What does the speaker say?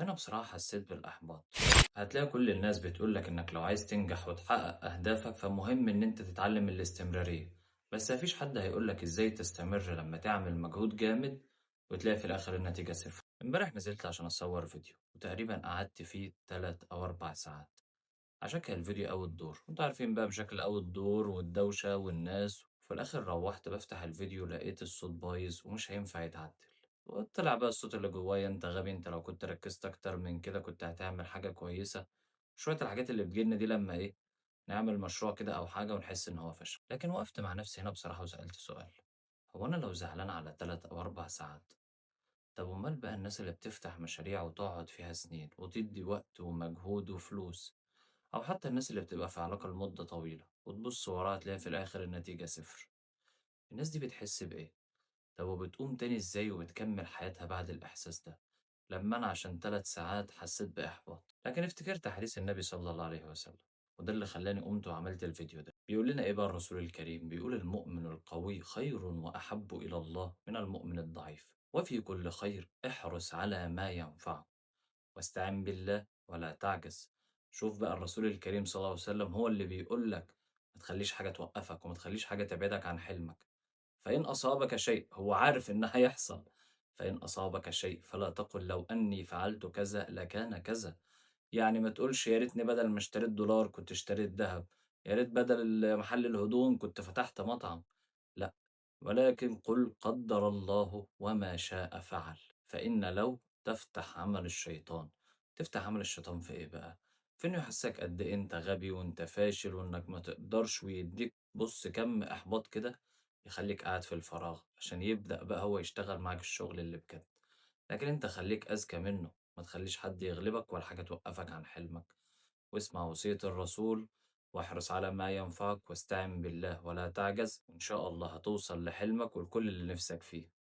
وهنا بصراحة حسيت بالإحباط. هتلاقي كل الناس بتقولك إنك لو عايز تنجح وتحقق أهدافك فمهم إن أنت تتعلم الاستمرارية، بس مفيش حد هيقولك إزاي تستمر لما تعمل مجهود جامد وتلاقي في الآخر النتيجة صفر. امبارح نزلت عشان أصور فيديو وتقريبا قعدت فيه 3 أو 4 ساعات عشان كان الفيديو أوت دور، وانتوا عارفين بقى بشكل أوت دور والدوشة والناس. وفي الآخر روحت بفتح الفيديو لقيت الصوت بايظ ومش هينفع يتعدل. وطلع بقى الصوت اللي جوايا: انت غبي، انت لو كنت ركزت اكتر من كده كنت هتعمل حاجة كويسة. شوية الحاجات اللي بتجيلنا دي لما ايه نعمل مشروع كده او حاجة ونحس ان هو فشل. لكن وقفت مع نفسي هنا بصراحة وسألت سؤال: هو انا لو زعلان على 3 أو 4 ساعات، طب امال بقى الناس اللي بتفتح مشاريع وتقعد فيها سنين وتدي وقت ومجهود وفلوس، أو حتى الناس اللي بتبقى في علاقة لمدة طويلة وتبص وراها تلاقي في الآخر النتيجة صفر، الناس دي بتحس بإيه؟ طب وبتقوم تاني إزاي وبتكمل حياتها بعد الإحساس ده؟ لما أنا عشان 3 ساعات حسيت بإحباط، لكن افتكرت حديث النبي صلى الله عليه وسلم، وده اللي خلاني قمت وعملت الفيديو ده. بيقول لنا إيه بقى الرسول الكريم؟ بيقول: المؤمن القوي خير وأحب إلى الله من المؤمن الضعيف، وفي كل خير احرص على ما ينفعك واستعن بالله ولا تعجز. شوف بقى الرسول الكريم صلى الله عليه وسلم هو اللي بيقول لك ما تخليش حاجة توقفك وما تخليش حاجة تبعدك عن حلمك. فإن أصابك شيء، هو عارف إن هيحصل، فإن أصابك شيء فلا تقل لو أني فعلت كذا لكان كذا. يعني ما تقولش يا ريتني بدل ما اشتريت دولار كنت اشتريت ذهب، يا ريت بدل محل الهدوم كنت فتحت مطعم. لأ، ولكن قل قدر الله وما شاء فعل. فإن لو تفتح عمل الشيطان. تفتح عمل الشيطان في إيه بقى؟ في إنه يحسسك قد إيه أنت غبي وأنت فاشل وإنك ما تقدرش، ويديك بص كم إحباط كده يخليك قاعد في الفراغ عشان يبدأ بقى هو يشتغل معاك الشغل اللي بجد. لكن أنت خليك أذكى منه، ما تخليش حد يغلبك ولا حاجة توقفك عن حلمك. واسمع وصية الرسول: واحرص على ما ينفعك واستعن بالله ولا تعجز، وإن شاء الله هتوصل لحلمك ولكل اللي نفسك فيه.